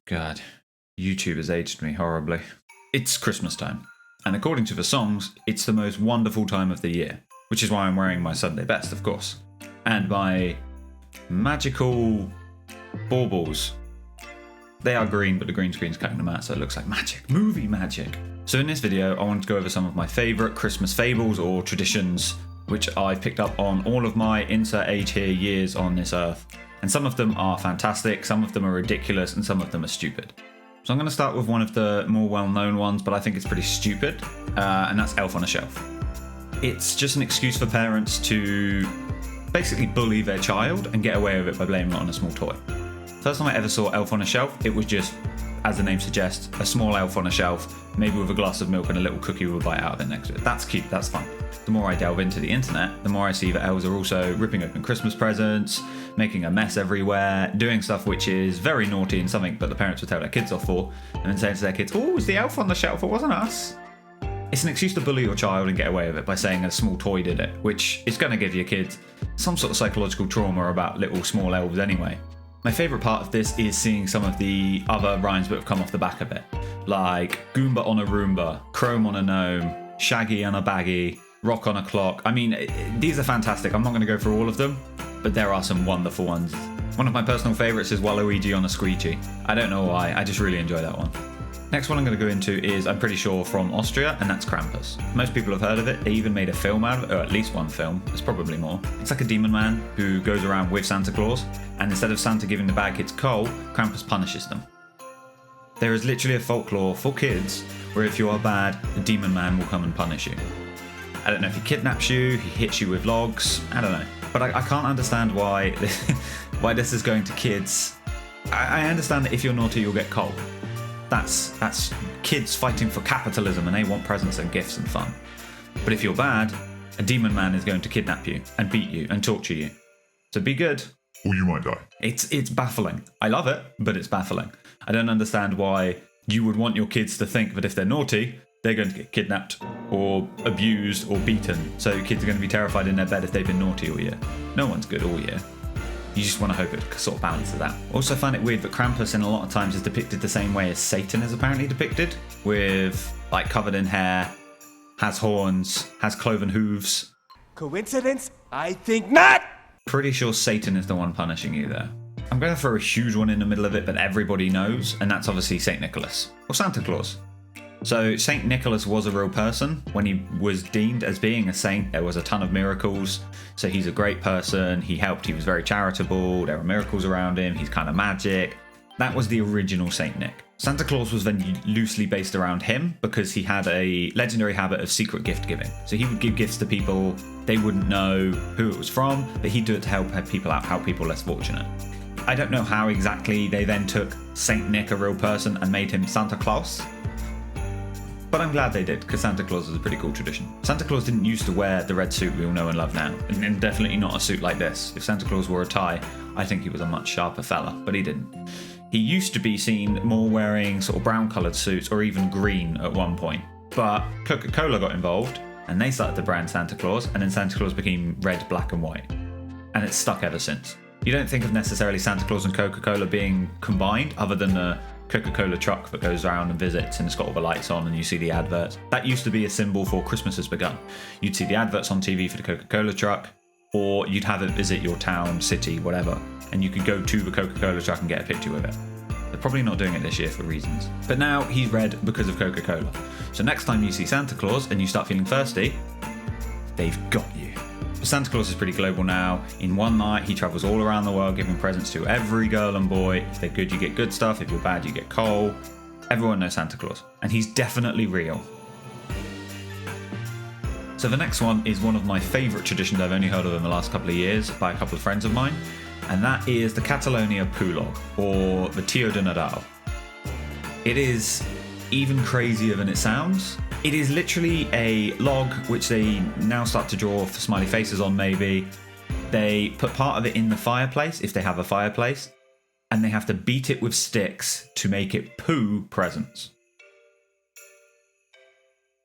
God, YouTube has aged me horribly. It's Christmas time, and according to the songs, it's the most wonderful time of the year, which is why I'm wearing my Sunday best, of course. And my magical baubles. They are green, but the green screen's cutting them out, so it looks like magic, movie magic. So in this video, I wanted to go over some of my favourite Christmas fables or traditions, which I've picked up on all of my insert age here years on this earth. And some of them are fantastic, some of them are ridiculous, and some of them are stupid. So I'm going to start with one of the more well-known ones, but I think it's pretty stupid, and that's Elf on a Shelf. It's just an excuse for parents to basically bully their child and get away with it by blaming it on a small toy. First time I ever saw Elf on a Shelf, it was just, as the name suggests, a small elf on a shelf, maybe with a glass of milk and a little cookie with a bite out of it next to it. That's cute, that's fun. The more I delve into the internet, the more I see that elves are also ripping open Christmas presents, making a mess everywhere, doing stuff which is very naughty and something that the parents would tell their kids off for, and then saying to their kids, "Oh, it was the elf on the shelf, it wasn't us." It's an excuse to bully your child and get away with it by saying a small toy did it, which is going to give your kids some sort of psychological trauma about little small elves anyway. My favourite part of this is seeing some of the other rhymes that have come off the back of it, like Goomba on a Roomba, Chrome on a Gnome, Shaggy on a Baggy, Rock on a Clock. I mean, these are fantastic. I'm not going to go through all of them, but there are some wonderful ones. One of my personal favourites is Waluigi on a Squeegee. I don't know why, I just really enjoy that one. Next one I'm going to go into is, I'm pretty sure, from Austria, and that's Krampus. Most people have heard of it. They even made a film out of it, or at least one film. There's probably more. It's like a demon man who goes around with Santa Claus, and instead of Santa giving the bad kids coal, Krampus punishes them. There is literally a folklore for kids where if you are bad, the demon man will come and punish you. I don't know if he kidnaps you, he hits you with logs, I don't know. But I can't understand why this is going to kids. I understand that if you're naughty, you'll get coal. That's kids fighting for capitalism and they want presents and gifts and fun. But if you're bad, a demon man is going to kidnap you and beat you and torture you. So be good. Or you might die. It's baffling. I love it, but it's baffling. I don't understand why you would want your kids to think that if they're naughty, they're going to get kidnapped or abused or beaten. So kids are going to be terrified in their bed if they've been naughty all year. No one's good all year. You just want to hope it sort of balances out. Also find it weird that Krampus in a lot of times is depicted the same way as Satan is apparently depicted, with like covered in hair, has horns, has cloven hooves. Coincidence? I think not! Pretty sure Satan is the one punishing you there. I'm going to throw a huge one in the middle of it that everybody knows, and that's obviously St. Nicholas, or Santa Claus. So St. Nicholas was a real person. When he was deemed as being a saint, there was a ton of miracles. So he's a great person, he helped, he was very charitable, there were miracles around him, he's kind of magic. That was the original St. Nick. Santa Claus was then loosely based around him because he had a legendary habit of secret gift giving. So he would give gifts to people, they wouldn't know who it was from, but he'd do it to help people out, help people less fortunate. I don't know how exactly they then took St. Nick, a real person, and made him Santa Claus. But I'm glad they did, because Santa Claus is a pretty cool tradition. Santa Claus didn't used to wear the red suit we all know and love now, and definitely not a suit like this. If Santa Claus wore a tie, I think he was a much sharper fella, but he didn't. He used to be seen more wearing sort of brown-coloured suits, or even green at one point. But Coca-Cola got involved, and they started to brand Santa Claus, and then Santa Claus became red, black, and white. And it's stuck ever since. You don't think of necessarily Santa Claus and Coca-Cola being combined, other than the Coca-Cola truck that goes around and visits and it's got all the lights on and you see the adverts. That used to be a symbol for Christmas has begun. You'd see the adverts on TV for the Coca-Cola truck, or you'd have it visit your town, city, whatever, and you could go to the Coca-Cola truck and get a picture with it. They're probably not doing it this year for reasons. But now he's red because of Coca-Cola. So next time you see Santa Claus and you start feeling thirsty, they've got you. Santa Claus is pretty global now. In one night, he travels all around the world giving presents to every girl and boy. If they're good, you get good stuff. If you're bad, you get coal. Everyone knows Santa Claus, and he's definitely real. So the next one is one of my favourite traditions I've only heard of in the last couple of years by a couple of friends of mine, and that is the Catalonia Poo Log, or the Tio de Nadal. It is even crazier than it sounds. It is literally a log which they now start to draw smiley faces on maybe. They put part of it in the fireplace, if they have a fireplace, and they have to beat it with sticks to make it poo presents.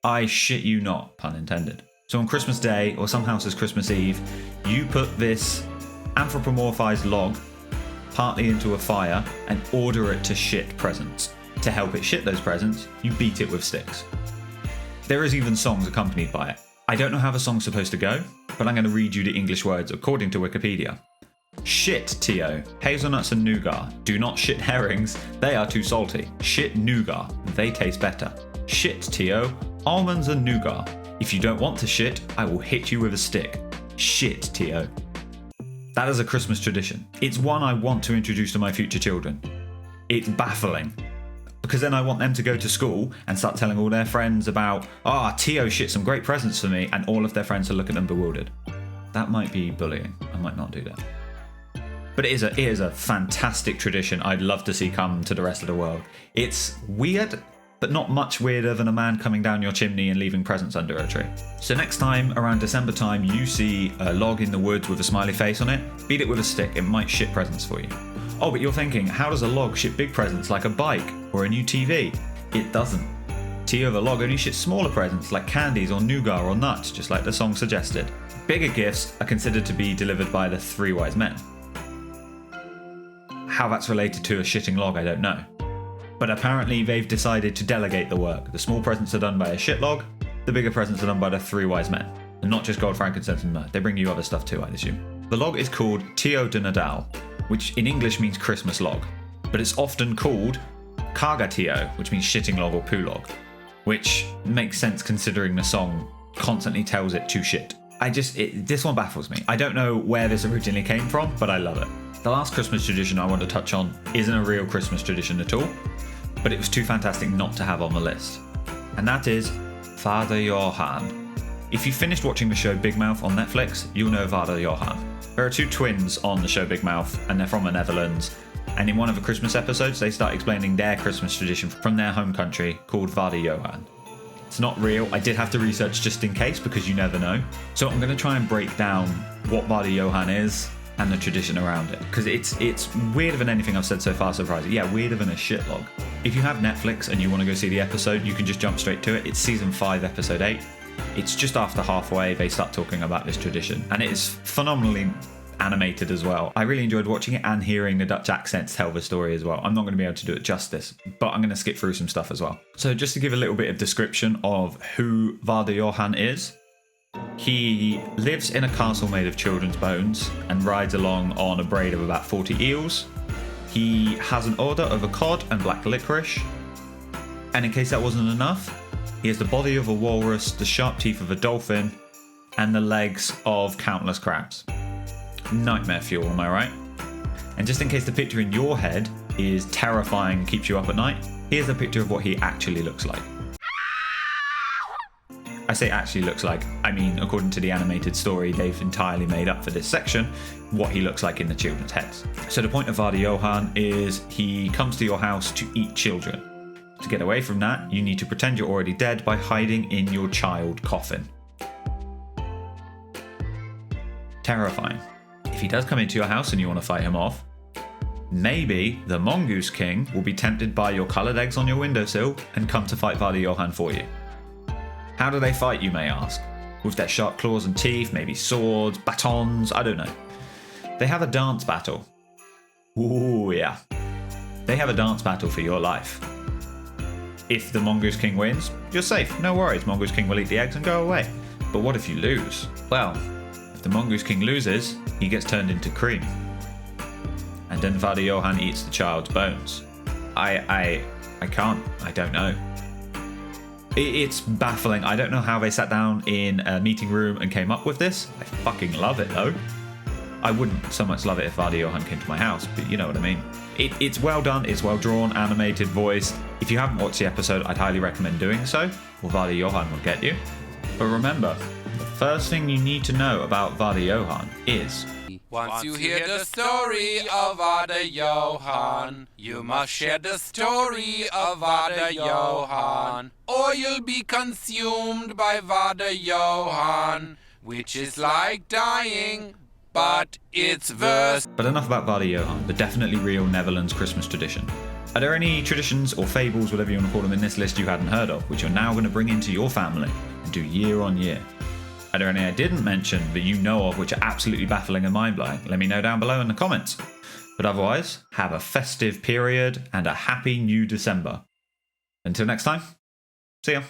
I shit you not, pun intended. So on Christmas Day, or some houses Christmas Eve, you put this anthropomorphized log partly into a fire, and order it to shit presents. To help it shit those presents, you beat it with sticks. There is even songs accompanied by it. I don't know how the song's supposed to go, but I'm going to read you the English words according to Wikipedia. Shit, Tio, hazelnuts and nougat. Do not shit herrings, they are too salty. Shit nougat, they taste better. Shit, Tio, almonds and nougat. If you don't want to shit, I will hit you with a stick. Shit, Tio. That is a Christmas tradition. It's one I want to introduce to my future children. It's baffling. Because then I want them to go to school and start telling all their friends about, Tio shit some great presents for me, and all of their friends will look at them bewildered. That might be bullying. I might not do that. But it is a fantastic tradition I'd love to see come to the rest of the world. It's weird, but not much weirder than a man coming down your chimney and leaving presents under a tree. So next time, around December time, you see a log in the woods with a smiley face on it, beat it with a stick. It might shit presents for you. Oh, but you're thinking, how does a log shit big presents like a bike or a new TV? It doesn't. Tio the log only shits smaller presents like candies or nougat or nuts, just like the song suggested. Bigger gifts are considered to be delivered by the three wise men. How that's related to a shitting log, I don't know. But apparently they've decided to delegate the work. The small presents are done by a shit log, the bigger presents are done by the three wise men. And not just gold, frankincense and myrrh. They bring you other stuff too, I'd assume. The log is called Tio de Nadal, which in English means Christmas log, but it's often called Cagatio, which means shitting log or poo log, which makes sense considering the song constantly tells it to shit. This one baffles me. I don't know where this originally came from, but I love it. The last Christmas tradition I want to touch on isn't a real Christmas tradition at all, but it was too fantastic not to have on the list. And that is Vader Johan. If you finished watching the show Big Mouth on Netflix, you'll know Vader Johan. There are two twins on the show Big Mouth, and they're from the Netherlands. And in one of the Christmas episodes, they start explaining their Christmas tradition from their home country called Vader Johan. It's not real. I did have to research just in case because you never know. So I'm going to try and break down what Vader Johan is and the tradition around it, because it's weirder than anything I've said so far, surprisingly. Yeah, weirder than a shit log. If you have Netflix and you want to go see the episode, you can just jump straight to it. It's season 5, episode 8. It's just after halfway they start talking about this tradition, and it is phenomenally animated as well. I really enjoyed watching it and hearing the Dutch accents tell the story as well. I'm not going to be able to do it justice, but I'm going to skip through some stuff as well. So just to give a little bit of description of who Vader Johan is, he lives in a castle made of children's bones and rides along on a braid of about 40 eels. He has an order of a cod and black licorice, and in case that wasn't enough, he has the body of a walrus, the sharp teeth of a dolphin, and the legs of countless crabs. Nightmare fuel, am I right? And just in case the picture in your head is terrifying and keeps you up at night, here's a picture of what he actually looks like. I say actually looks like, I mean according to the animated story they've entirely made up for this section, what he looks like in the children's heads. So the point of Vader Johan is he comes to your house to eat children. To get away from that, you need to pretend you're already dead by hiding in your child coffin. Terrifying. If he does come into your house and you want to fight him off, maybe the Mongoose King will be tempted by your coloured eggs on your windowsill and come to fight Vader Johan for you. How do they fight, you may ask? With their sharp claws and teeth, maybe swords, batons, I don't know. They have a dance battle. Ooh, yeah. They have a dance battle for your life. If the Mongoose King wins, you're safe. No worries, Mongoose King will eat the eggs and go away. But what if you lose? Well, if the Mongoose King loses, he gets turned into cream. And then Vader Johan eats the child's bones. I don't know. It's baffling. I don't know how they sat down in a meeting room and came up with this. I fucking love it though. I wouldn't so much love it if Vader Johan came to my house, but you know what I mean. It's well done, it's well drawn, animated, voiced. If you haven't watched the episode, I'd highly recommend doing so, or Vader Johan will get you. But remember, the first thing you need to know about Vader Johan is... Once you hear the story of Vader Johan, you must share the story of Vader Johan, or you'll be consumed by Vader Johan, which is like dying, but it's worse. But enough about Vader Johan, the definitely real Netherlands Christmas tradition. Are there any traditions or fables, whatever you want to call them, in this list you hadn't heard of, which you're now going to bring into your family and do year on year? Are there any I didn't mention that you know of which are absolutely baffling and mind-blowing? Let me know down below in the comments. But otherwise, have a festive period and a happy new December. Until next time, see ya.